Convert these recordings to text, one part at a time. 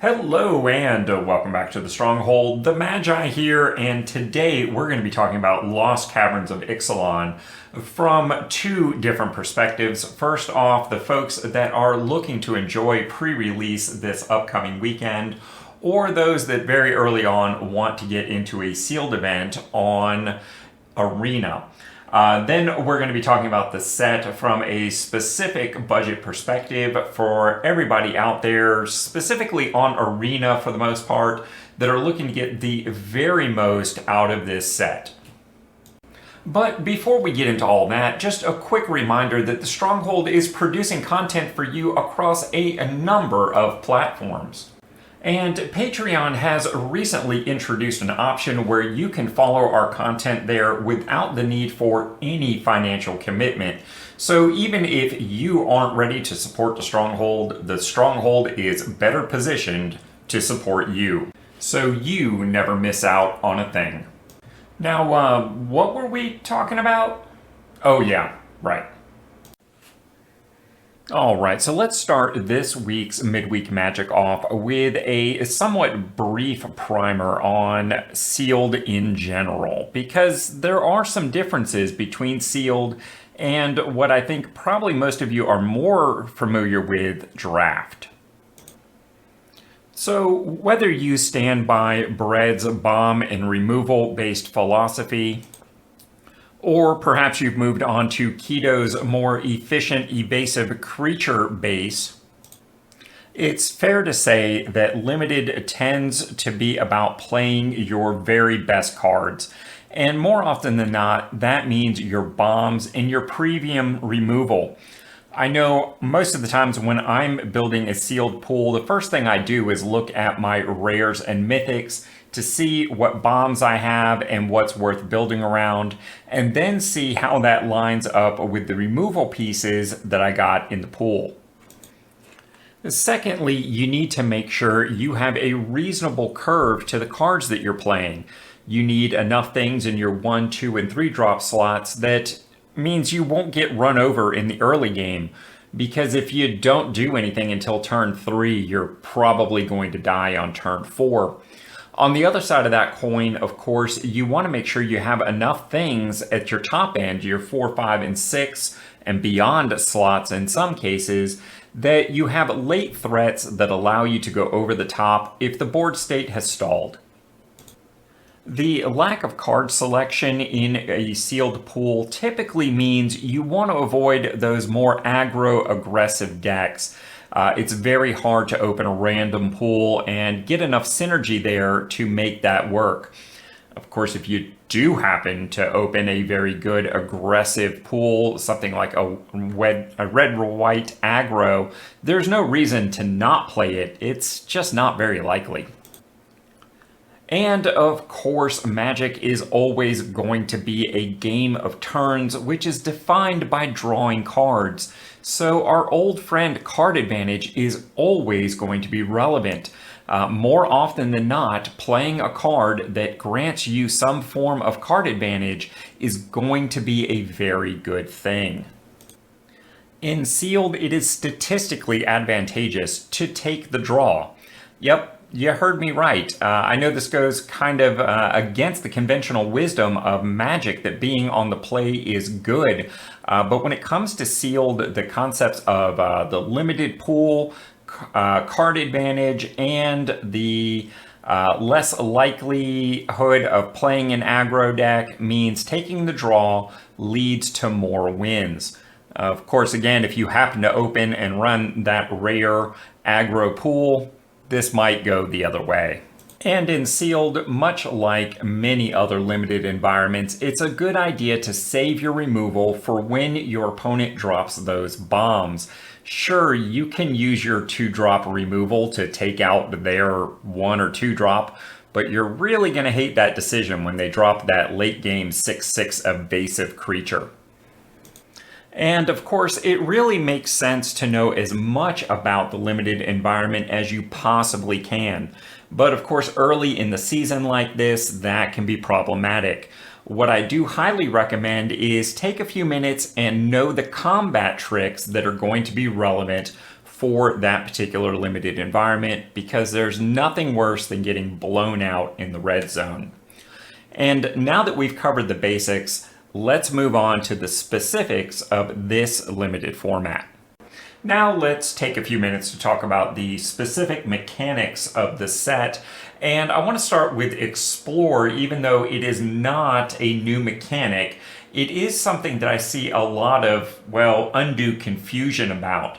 Hello and welcome back to the Stronghold. The Magi here, and today we're going to be talking about Lost Caverns of Ixalan from two different perspectives. First off, the folks that are looking to enjoy pre-release this upcoming weekend, or those that very early on want to get into a sealed event on Arena. Then we're going to be talking about the set from a specific budget perspective for everybody out there, specifically on Arena for the most part, that are looking to get the very most out of this set. But before we get into all that, just a quick reminder that the Stronghold is producing content for you across a number of platforms. And Patreon has recently introduced an option where you can follow our content there without the need for any financial commitment. So even if you aren't ready to support the Stronghold is better positioned to support you. So you never miss out on a thing. Now, what were we talking about? Oh yeah, right. Alright, so let's start this week's Midweek Magic off with a somewhat brief primer on Sealed in general, because there are some differences between Sealed and what I think probably most of you are more familiar with, Draft. So whether you stand by Bread's bomb and removal based philosophy, or perhaps you've moved on to Keto's more efficient, evasive creature base, it's fair to say that Limited tends to be about playing your very best cards. And more often than not, that means your bombs and your premium removal. I know most of the times when I'm building a sealed pool, the first thing I do is look at my rares and mythics to see what bombs I have and what's worth building around, and then see how that lines up with the removal pieces that I got in the pool. Secondly, you need to make sure you have a reasonable curve to the cards that you're playing. You need enough things in your 1, 2, and 3 drop slots that means you won't get run over in the early game, because if you don't do anything until turn 3, you're probably going to die on turn 4. On the other side of that coin, of course, you want to make sure you have enough things at your top end, your 4, 5, and 6, and beyond slots in some cases, that you have late threats that allow you to go over the top if the board state has stalled. The lack of card selection in a sealed pool typically means you want to avoid those more aggro-aggressive decks. It's very hard to open a random pool and get enough synergy there to make that work. Of course, if you do happen to open a very good aggressive pool, something like a red-white aggro, there's no reason to not play it. It's just not very likely. And of course, Magic is always going to be a game of turns, which is defined by drawing cards. So our old friend card advantage is always going to be relevant. More often than not, playing a card that grants you some form of card advantage is going to be a very good thing. In Sealed, it is statistically advantageous to take the draw. Yep. You heard me right. I know this goes kind of against the conventional wisdom of Magic that being on the play is good. But when it comes to Sealed, the concepts of the limited pool, card advantage, and the less likelihood of playing an aggro deck means taking the draw leads to more wins. Of course, again, if you happen to open and run that rare aggro pool, this might go the other way. And in Sealed, much like many other limited environments, it's a good idea to save your removal for when your opponent drops those bombs. Sure, you can use your 2-drop removal to take out their 1 or 2 drop, but you're really going to hate that decision when they drop that late game 6/6 evasive creature. And of course, it really makes sense to know as much about the limited environment as you possibly can. But of course, early in the season like this, that can be problematic. What I do highly recommend is take a few minutes and know the combat tricks that are going to be relevant for that particular limited environment, because there's nothing worse than getting blown out in the red zone. And now that we've covered the basics, let's move on to the specifics of this limited format. Now let's take a few minutes to talk about the specific mechanics of the set. And I want to start with Explore. Even though it is not a new mechanic, it is something that I see a lot of, undue confusion about.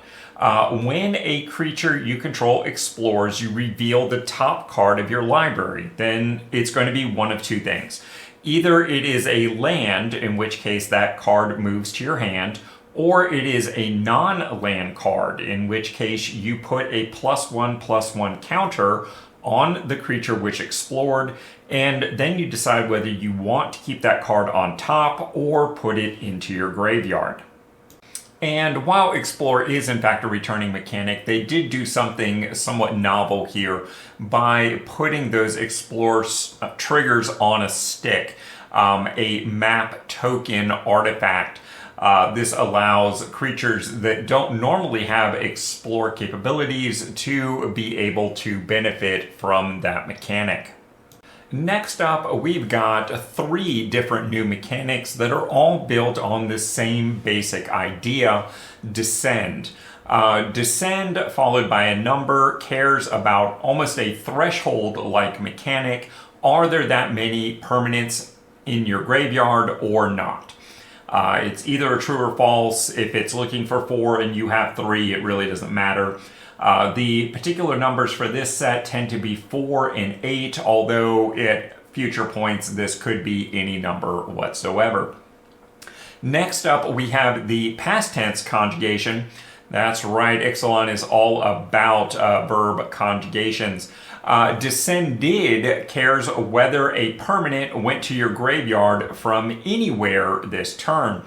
When a creature you control explores, you reveal the top card of your library. Then it's going to be one of two things. Either it is a land, in which case that card moves to your hand, or it is a non-land card, in which case you put a +1/+1 counter on the creature which explored, and then you decide whether you want to keep that card on top or put it into your graveyard. And while Explore is in fact a returning mechanic, they did do something somewhat novel here by putting those Explore triggers on a stick, a map token artifact. This allows creatures that don't normally have Explore capabilities to be able to benefit from that mechanic. Next up, we've got 3 different new mechanics that are all built on the same basic idea: Descend. Descend followed by a number cares about almost a threshold-like mechanic. Are there that many permanents in your graveyard or not? It's either a true or false. If it's looking for 4 and you have 3, it really doesn't matter. The particular numbers for this set tend to be 4 and 8, although at future points this could be any number whatsoever. Next up, we have the past tense conjugation. That's right, Ixalan is all about verb conjugations. Descended cares whether a permanent went to your graveyard from anywhere this turn.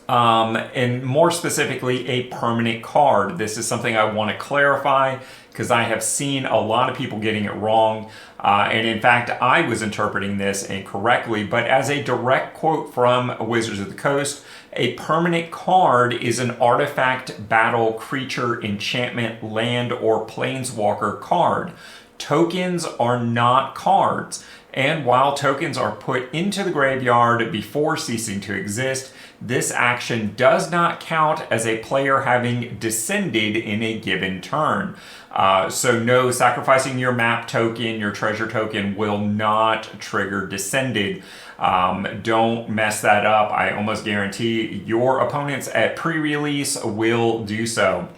And more specifically, a permanent card. This is something I want to clarify because I have seen a lot of people getting it wrong. And in fact, I was interpreting this incorrectly. But as a direct quote from Wizards of the Coast, a permanent card is an artifact, battle, creature, enchantment, land, or planeswalker card. Tokens are not cards. And while tokens are put into the graveyard before ceasing to exist, this action does not count as a player having descended in a given turn. So no, sacrificing your map token, your treasure token will not trigger descended. Don't mess that up. I almost guarantee your opponents at pre-release will do so.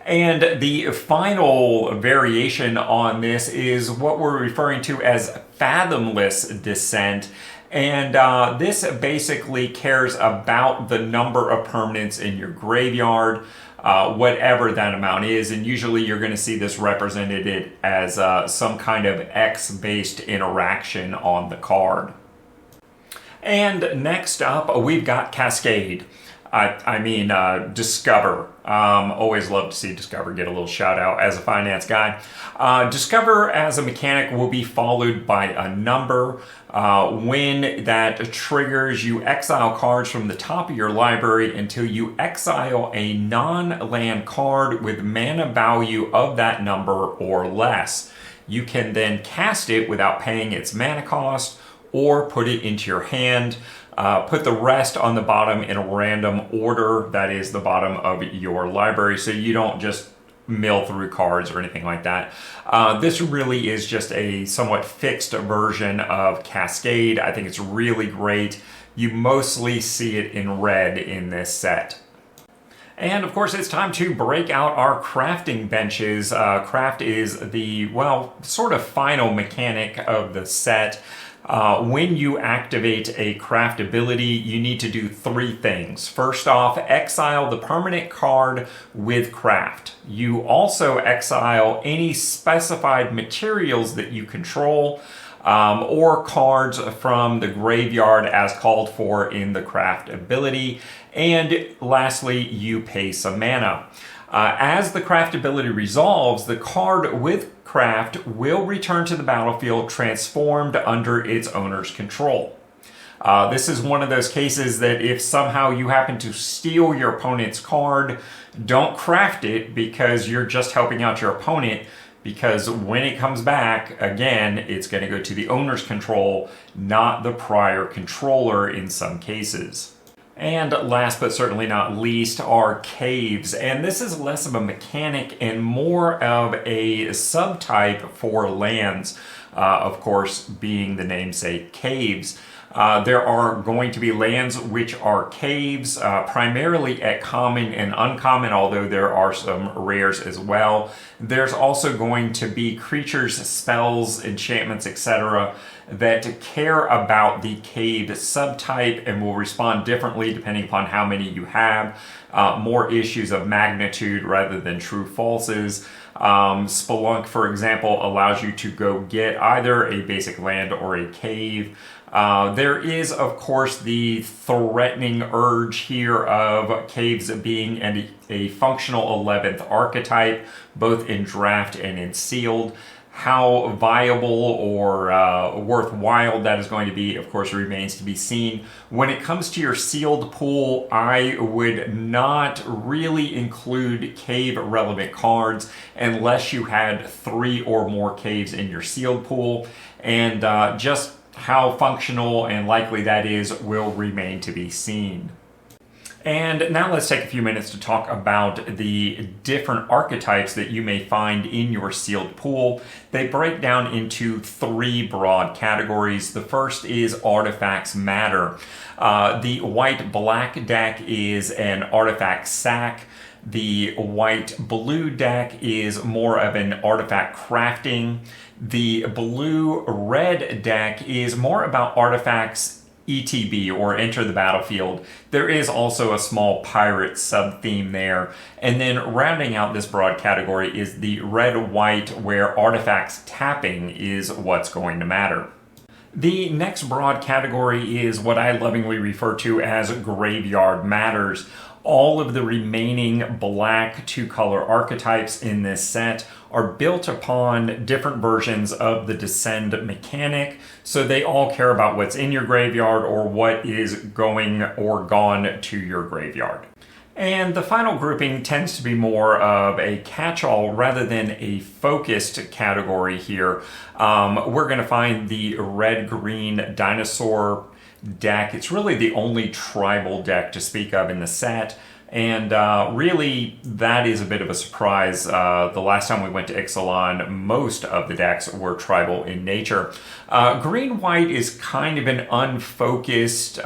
And the final variation on this is what we're referring to as Fathomless Descent. And this basically cares about the number of permanents in your graveyard, whatever that amount is. And usually you're going to see this represented as some kind of X-based interaction on the card. And next up, we've got Cascade. Discover. Always love to see Discover get a little shout out as a finance guy. Discover as a mechanic will be followed by a number. When that triggers, you exile cards from the top of your library until you exile a non-land card with mana value of that number or less. You can then cast it without paying its mana cost or put it into your hand. Put the rest on the bottom in a random order, that is the bottom of your library, so you don't just mill through cards or anything like that. This really is just a somewhat fixed version of Cascade. I think it's really great. You mostly see it in red in this set. And of course, it's time to break out our crafting benches. Craft is the, sort of final mechanic of the set. When you activate a craft ability, you need to do 3 things. First off, exile the permanent card with craft. You also exile any specified materials that you control, or cards from the graveyard as called for in the craft ability. And lastly, you pay some mana. As the craft ability resolves, the card with craft will return to the battlefield transformed under its owner's control. This is one of those cases that if somehow you happen to steal your opponent's card, don't craft it because you're just helping out your opponent, because when it comes back, again, it's going to go to the owner's control, not the prior controller in some cases. And last but certainly not least are caves, and this is less of a mechanic and more of a subtype for lands, of course being the namesake caves. There are going to be lands which are caves, primarily at common and uncommon, although there are some rares as well. There's also going to be creatures, spells, enchantments, etc. that care about the cave subtype and will respond differently depending upon how many you have. More issues of magnitude rather than true falses. Spelunk, for example, allows you to go get either a basic land or a cave. There is, of course, the threatening urge here of caves being a functional 11th archetype, both in draft and in sealed. How viable or worthwhile that is going to be, of course, remains to be seen. When it comes to your sealed pool, I would not really include cave relevant cards unless you had 3 or more caves in your sealed pool, and just how functional and likely that is will remain to be seen. And now let's take a few minutes to talk about the different archetypes that you may find in your sealed pool. They break down into 3 broad categories. The first is artifacts matter. The white-black deck is an artifact sack. The white-blue deck is more of an artifact crafting. The blue-red deck is more about artifacts ETB, or enter the battlefield. There is also a small pirate sub-theme there. And then rounding out this broad category is the red-white, where artifacts tapping is what's going to matter. The next broad category is what I lovingly refer to as graveyard matters. All of the remaining black 2-color archetypes in this set are built upon different versions of the descend mechanic, so they all care about what's in your graveyard or what is going or gone to your graveyard. And the final grouping tends to be more of a catch-all rather than a focused category here. We're going to find the red-green dinosaur deck. It's really the only tribal deck to speak of in the set, and really that is a bit of a surprise. The last time we went to Ixalan, most of the decks were tribal in nature. Green-white is kind of an unfocused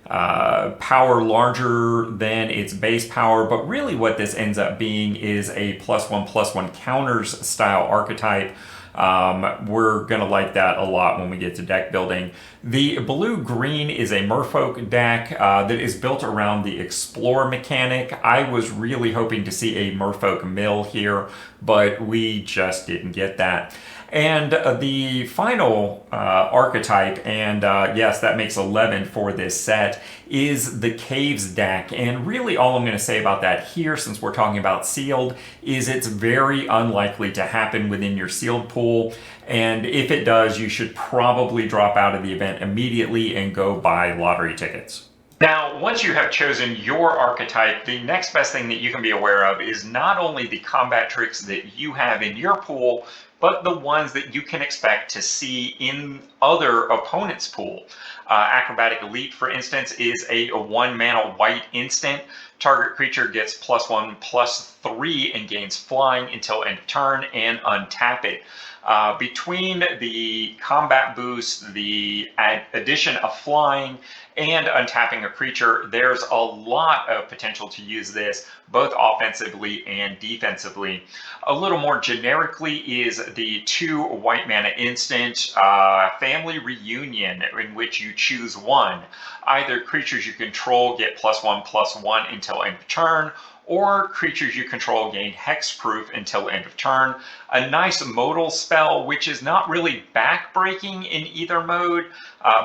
power larger than its base power, but really what this ends up being is a +1/+1 counters style archetype. We're going to like that a lot when we get to deck building. The blue-green is a merfolk deck that is built around the explore mechanic. I was really hoping to see a merfolk mill here, but we just didn't get that. And the final archetype, and yes, that makes 11 for this set, is the Caves deck. And really all I'm going to say about that here, since we're talking about sealed, is it's very unlikely to happen within your sealed pool. And if it does, you should probably drop out of the event immediately and go buy lottery tickets. Now, once you have chosen your archetype, the next best thing that you can be aware of is not only the combat tricks that you have in your pool, but the ones that you can expect to see in other opponents' pool. Acrobatic Leap, for instance, is a 1-mana white instant. Target creature gets +1/+3 and gains flying until end of turn, and untap it. Between the combat boost, the addition of flying, and untapping a creature, there's a lot of potential to use this, both offensively and defensively. A little more generically is the 2 white mana instant Family Reunion, in which you choose one. Either creatures you control get +1/+1 until end of turn, or creatures you control gain hexproof until end of turn. A nice modal spell, which is not really backbreaking in either mode,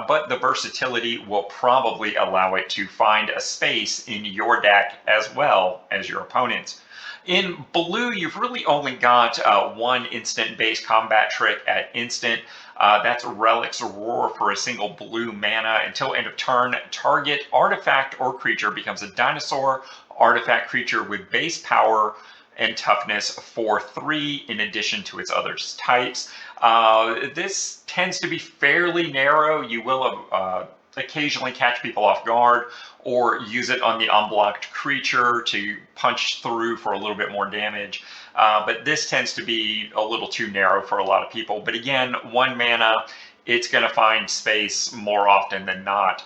but the versatility will probably allow it to find a space in your deck as well as your opponent's. In blue, you've really only got one instant-based combat trick at instant. That's Relic's Roar for a single blue mana. Until end of turn, target artifact or creature becomes a dinosaur artifact creature with base power and toughness for 3 in addition to its other types. This tends to be fairly narrow. You will occasionally catch people off guard or use it on the unblocked creature to punch through for a little bit more damage. But this tends to be a little too narrow for a lot of people. But again, 1 mana, it's going to find space more often than not.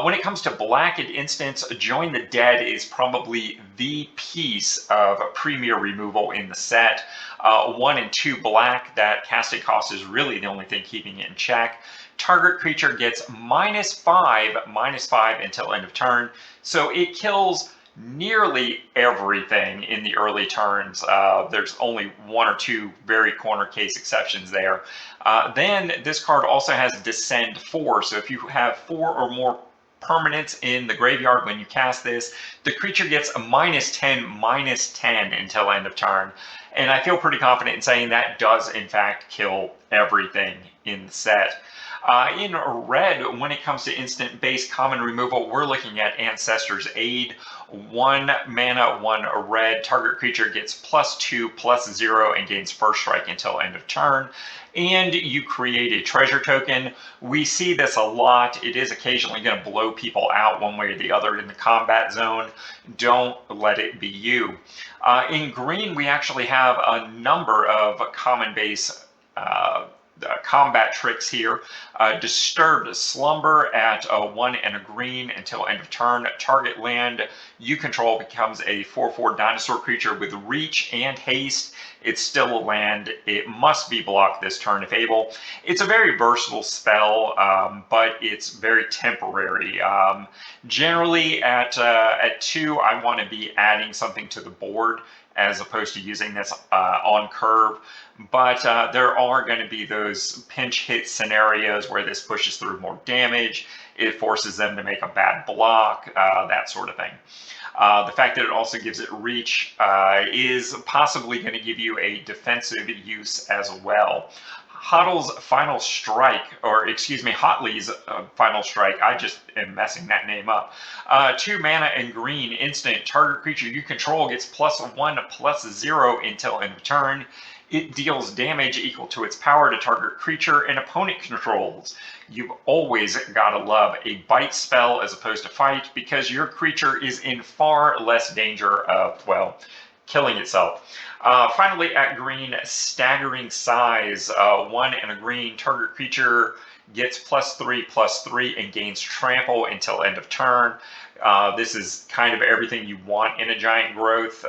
When it comes to black at instants, Join the Dead is probably the piece of premier removal in the set. 1 and 2 black, that casting cost is really the only thing keeping it in check. Target creature gets -5 until end of turn, so it kills nearly everything in the early turns. There's only 1 or 2 very corner case exceptions there. Then this card also has Descend 4, so if you have 4 or more permanents in the graveyard when you cast this, the creature gets a -10 until end of turn. And I feel pretty confident in saying that does in fact kill everything in the set. In red, when it comes to instant-based common removal, we're looking at Ancestor's Aid. 1 mana, 1 red. Target creature gets +2/+0 and gains first strike until end of turn. And you create a treasure token. We see this a lot. It is occasionally going to blow people out one way or the other in the combat zone. Don't let it be you. In green, we actually have a number of common base combat tricks here. Disturbed Slumber at 1 and a green until end of turn. Target land you control becomes a 4/4 dinosaur creature with reach and haste. It's still a land. It must be blocked this turn if able. It's a very versatile spell, but it's very temporary. Generally at 2, I want to be adding something to the board as opposed to using this on curve. But there are going to be those pinch hit scenarios where this pushes through more damage. It forces them to make a bad block, that sort of thing. The fact that it also gives it reach is possibly going to give you a defensive use as well. Hotley's Final Strike, I just am messing that name up. 2 mana and green, instant. Target creature you control gets +1/+0 until end of turn. It deals damage equal to its power to target creature and opponent controls. You've always got to love a bite spell as opposed to fight because your creature is in far less danger of, well, killing itself. Finally, at green, Staggering Size. 1 and a green, target creature gets +3/+3 and gains trample until end of turn. This is kind of everything you want in a giant growth.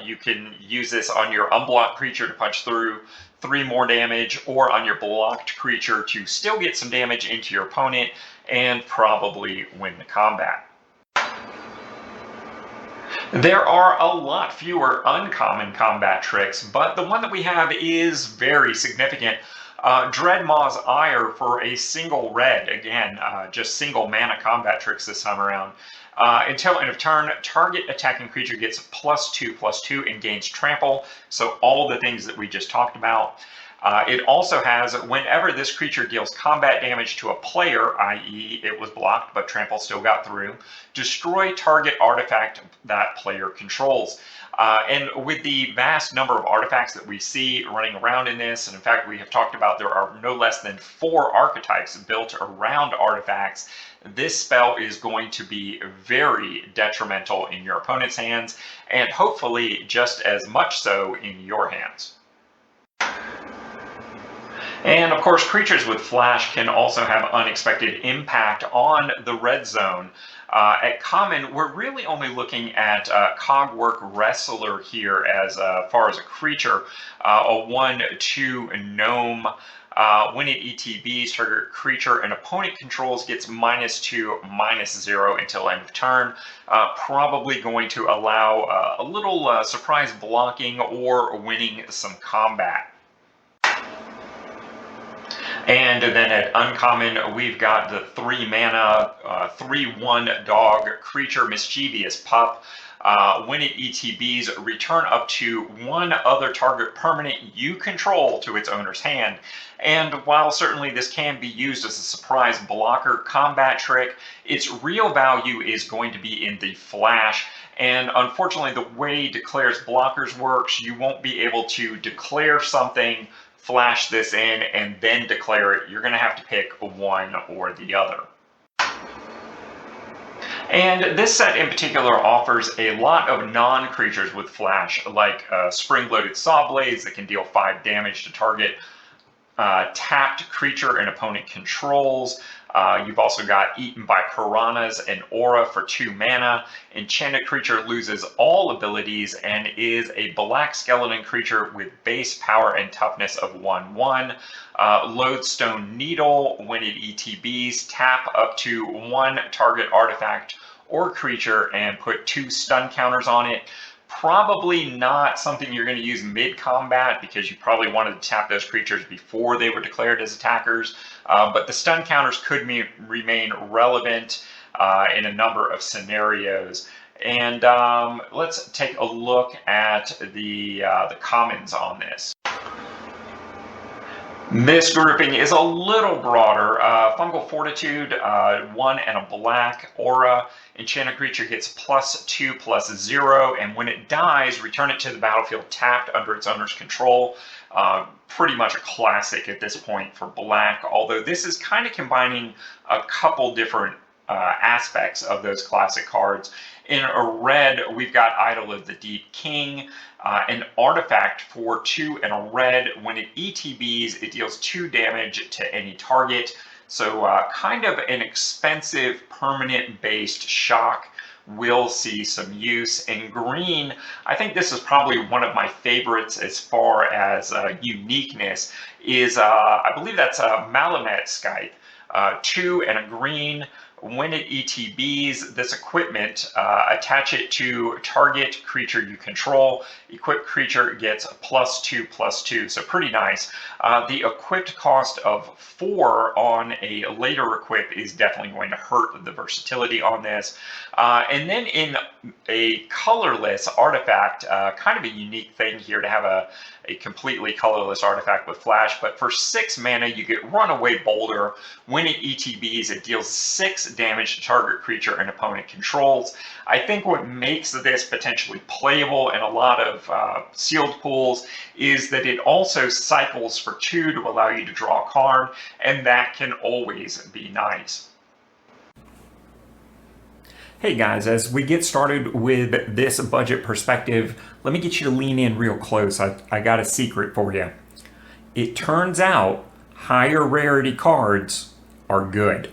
You can use this on your unblocked creature to punch through 3 more damage, or on your blocked creature to still get some damage into your opponent and probably win the combat. There are a lot fewer uncommon combat tricks, but the one that we have is very significant. Dreadmaw's Ire for a single red. Again, just single mana combat tricks this time around. Until end of turn, target attacking creature gets +2/+2 and gains trample. So all the things that we just talked about. It also has, whenever this creature deals combat damage to a player, i.e. it was blocked but trample still got through, destroy target artifact that player controls. And with the vast number of artifacts that we see running around in this, and in fact we have talked about there are no less than 4 archetypes built around artifacts, this spell is going to be very detrimental in your opponent's hands, and hopefully just as much so in your hands. And of course, creatures with flash can also have unexpected impact on the red zone. At common, we're really only looking at Cogwork Wrestler here as far as a creature. A 1/2 gnome. When it ETBs, target creature and opponent controls gets -2/-0 until end of turn. Probably going to allow a little surprise blocking or winning some combat. And then at uncommon, we've got the 3 mana, 3/1 dog creature, Mischievous Pup. When it ETBs, return up to one other target permanent you control to its owner's hand. And while certainly this can be used as a surprise blocker combat trick, its real value is going to be in the flash. And unfortunately, the way declares blockers works, you won't be able to declare something, flash this in, and then declare it. You're going to have to pick one or the other. And this set in particular offers a lot of non-creatures with flash, like spring-loaded saw blades that can deal 5 damage to target tapped creature an opponent controls. You've also got Eaten by Piranhas and Aura for 2 mana. Enchanted creature loses all abilities and is a black skeleton creature with base power and toughness of 1/1. Lodestone Needle, when it ETBs, tap up to 1 target artifact or creature and put 2 stun counters on it. Probably not something you're going to use mid-combat because you probably wanted to tap those creatures before they were declared as attackers. But the stun counters could remain relevant in a number of scenarios. And let's take a look at the commons on this. This grouping is a little broader. Fungal Fortitude, 1 and a black. Aura, enchanted creature gets +2/+0, and when it dies, return it to the battlefield tapped under its owner's control. Pretty much a classic at this point for black, although this is kind of combining a couple different aspects of those classic cards. In a red, we've got Idol of the Deep King, an artifact for 2 and a red. When it ETBs, it deals 2 damage to any target. So kind of an expensive permanent-based shock will see some use. In green, I think this is probably one of my favorites as far as uniqueness, is I believe that's a Malamet Scythe. 2 and a green. When it ETBs, this equipment, attach it to target creature you control. Equipped creature gets +2/+2, so pretty nice. The equipped cost of 4 on a later equip is definitely going to hurt the versatility on this. And then in a colorless artifact, kind of a unique thing here to have a completely colorless artifact with flash, but for 6 mana you get Runaway Boulder. When it ETBs, it deals 6 damage to target creature an opponent controls. I think what makes this potentially playable in a lot of sealed pools is that it also cycles for 2 to allow you to draw a card, and that can always be nice. Hey guys, as we get started with this budget perspective, let me get you to lean in real close. I got a secret for you. It turns out higher rarity cards are good.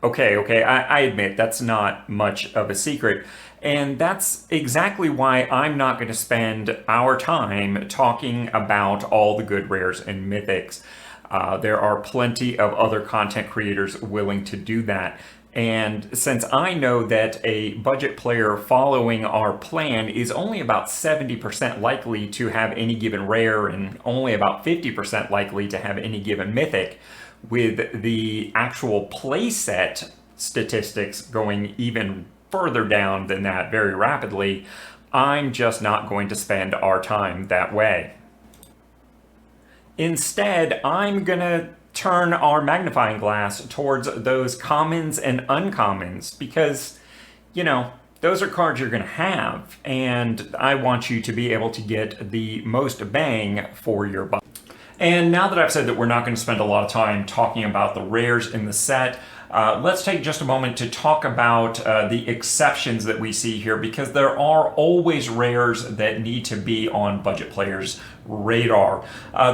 Okay, I admit that's not much of a secret. And that's exactly why I'm not going to spend our time talking about all the good rares and mythics. There are plenty of other content creators willing to do that. And since I know that a budget player following our plan is only about 70% likely to have any given rare and only about 50% likely to have any given mythic, with the actual playset statistics going even further down than that very rapidly, I'm just not going to spend our time that way. Instead, I'm going to turn our magnifying glass towards those commons and uncommons because, you know, those are cards you're going to have, and I want you to be able to get the most bang for your buck. And now that I've said that we're not going to spend a lot of time talking about the rares in the set, let's take just a moment to talk about the exceptions that we see here, because there are always rares that need to be on budget players' radar.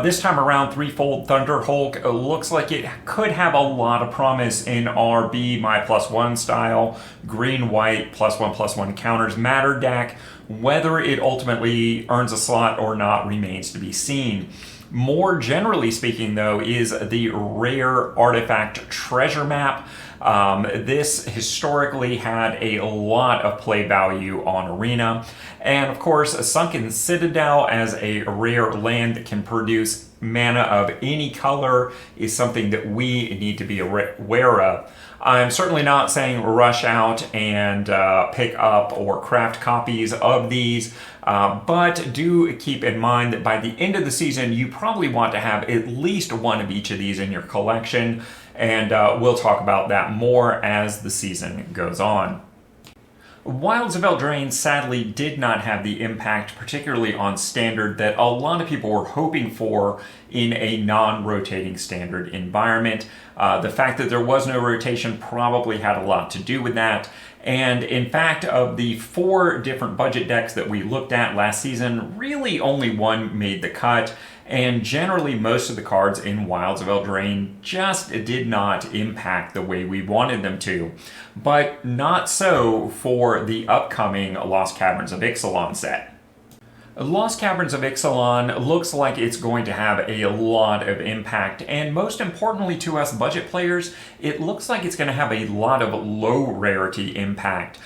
This time around, Threefold Thunderhulk looks like it could have a lot of promise in our Be My +1 style, green-white +1/+1 counters matter deck. Whether it ultimately earns a slot or not remains to be seen. More generally speaking, though, is the rare artifact treasure map. This historically had a lot of play value on Arena. And of course, a Sunken Citadel as a rare land that can produce mana of any color is something that we need to be aware of. I'm certainly not saying rush out and pick up or craft copies of these, but do keep in mind that by the end of the season, you probably want to have at least one of each of these in your collection, and we'll talk about that more as the season goes on. Wilds of Eldraine sadly did not have the impact, particularly on Standard, that a lot of people were hoping for in a non-rotating Standard environment. The fact that there was no rotation probably had a lot to do with that. And in fact, of the 4 different budget decks that we looked at last season, really only one made the cut. And generally, most of the cards in Wilds of Eldraine just did not impact the way we wanted them to. But not so for the upcoming Lost Caverns of Ixalan set. Lost Caverns of Ixalan looks like it's going to have a lot of impact, and most importantly to us budget players, it looks like it's going to have a lot of low rarity impact.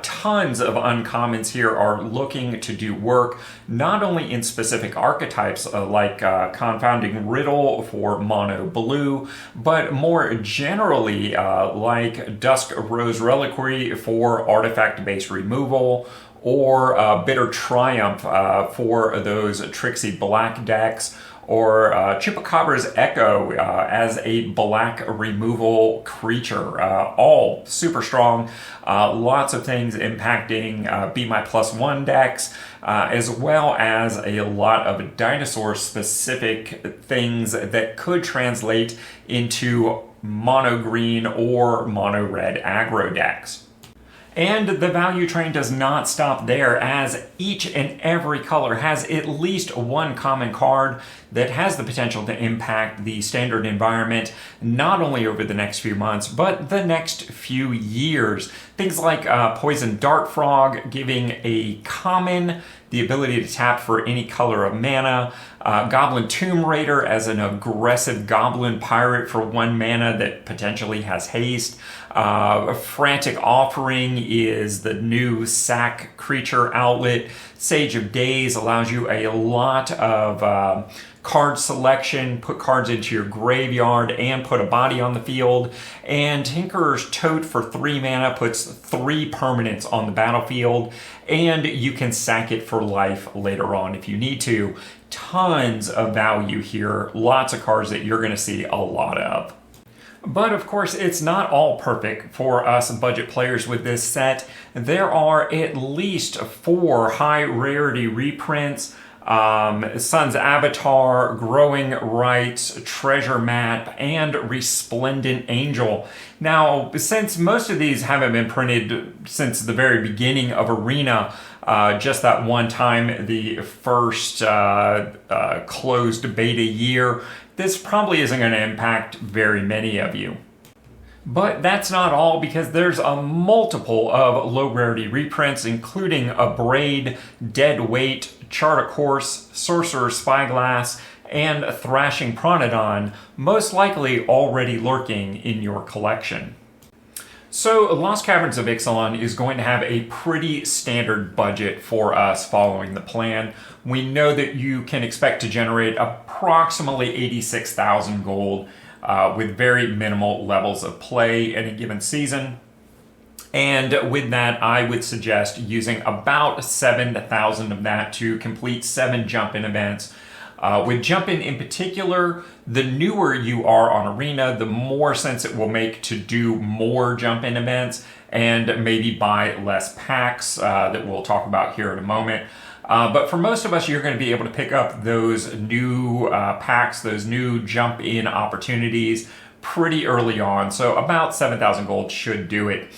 Tons of uncommons here are looking to do work, not only in specific archetypes like Confounding Riddle for mono blue, but more generally like Dusk Rose Reliquary for artifact-based removal, or Bitter Triumph for those tricksy black decks, or Chupacabra's Echo as a black removal creature. All super strong. Lots of things impacting Be My +1 decks, as well as a lot of dinosaur-specific things that could translate into mono green or mono red aggro decks. And the value train does not stop there, as each and every color has at least one common card that has the potential to impact the Standard environment, not only over the next few months, but the next few years. Things like Poison Dart Frog, giving a common the ability to tap for any color of mana, Goblin Tomb Raider as an aggressive goblin pirate for 1 mana that potentially has haste. Frantic Offering is the new sack creature outlet. Sage of Days allows you a lot of card selection, put cards into your graveyard and put a body on the field. And Tinkerer's Tote for 3 mana puts 3 permanents on the battlefield, and you can sack it for life later on if you need to. Tons of value here, lots of cards that you're going to see a lot of. But of course, it's not all perfect for us budget players with this set. There are at least 4 high rarity reprints. Sun's Avatar, Growing Rights, Treasure Map, and Resplendent Angel. Now, since most of these haven't been printed since the very beginning of Arena, just that one time, the first closed beta year, this probably isn't going to impact very many of you. But that's not all, because there's a multiple of low rarity reprints, including Abrade, Dead Weight, Chart a Course, Sorcerer's Spyglass, and Thrashing Pronodon, most likely already lurking in your collection. So Lost Caverns of Ixalan is going to have a pretty standard budget for us following the plan. We know that you can expect to generate approximately 86,000 gold with very minimal levels of play in a given season. And with that, I would suggest using about 7,000 of that to complete 7 jump-in events. With jump-in in particular, the newer you are on Arena, the more sense it will make to do more jump-in events and maybe buy less packs that we'll talk about here in a moment. But for most of us, you're going to be able to pick up those new packs, those new jump-in opportunities pretty early on. So about 7,000 gold should do it.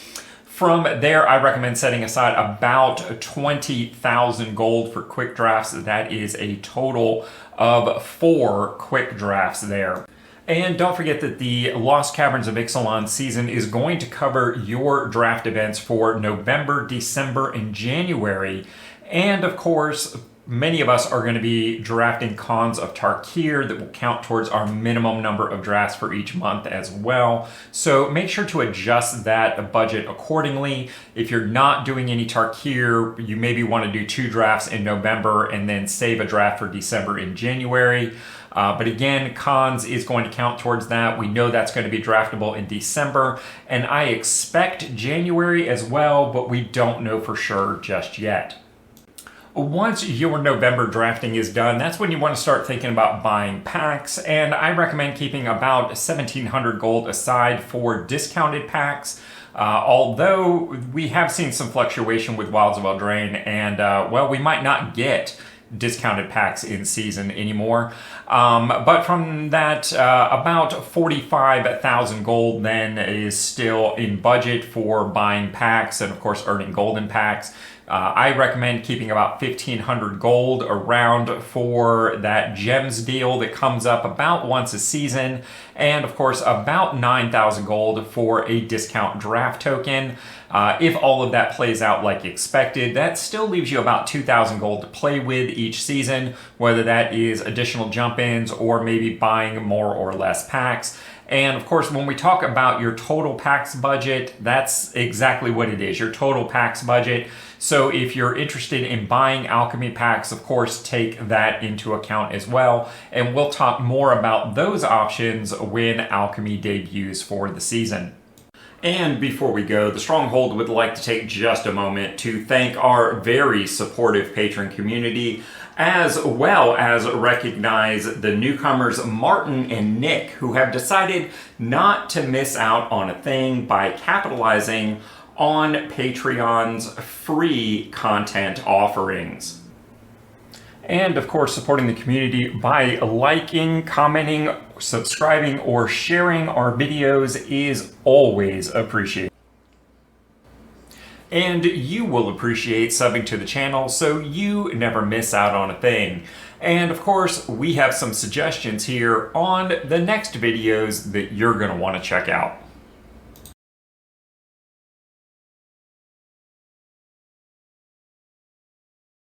From there, I recommend setting aside about 20,000 gold for quick drafts. That is a total of 4 quick drafts there. And don't forget that the Lost Caverns of Ixalan season is going to cover your draft events for November, December, and January. And of course, Many of us are going to be drafting Khans of Tarkir that will count towards our minimum number of drafts for each month as well. So make sure to adjust that budget accordingly. If you're not doing any Tarkir, you maybe want to do 2 drafts in November and then save a draft for December and January. But again, Khans is going to count towards that. We know that's going to be draftable in December, and I expect January as well, but we don't know for sure just yet. Once your November drafting is done, that's when you want to start thinking about buying packs, and I recommend keeping about 1,700 gold aside for discounted packs. Although we have seen some fluctuation with Wilds of Eldraine, and well, we might not get discounted packs in season anymore. But from that, about 45,000 gold then is still in budget for buying packs and of course earning golden packs. I recommend keeping about 1,500 gold around for that gems deal that comes up about once a season, and of course about 9,000 gold for a discount draft token. If all of that plays out like expected, that still leaves you about 2,000 gold to play with each season, whether that is additional jump-ins or maybe buying more or less packs. And of course, when we talk about your total packs budget, that's exactly what it is, your total packs budget. So if you're interested in buying alchemy packs, of course, take that into account as well. And we'll talk more about those options when alchemy debuts for the season. And before we go, the Stronghold would like to take just a moment to thank our very supportive patron community, as well as recognize the newcomers Martin and Nick, who have decided not to miss out on a thing by capitalizing on Patreon's free content offerings. And of course, supporting the community by liking, commenting, subscribing, or sharing our videos is always appreciated. And you will appreciate subbing to the channel so you never miss out on a thing. And of course, we have some suggestions here on the next videos that you're going to want to check out.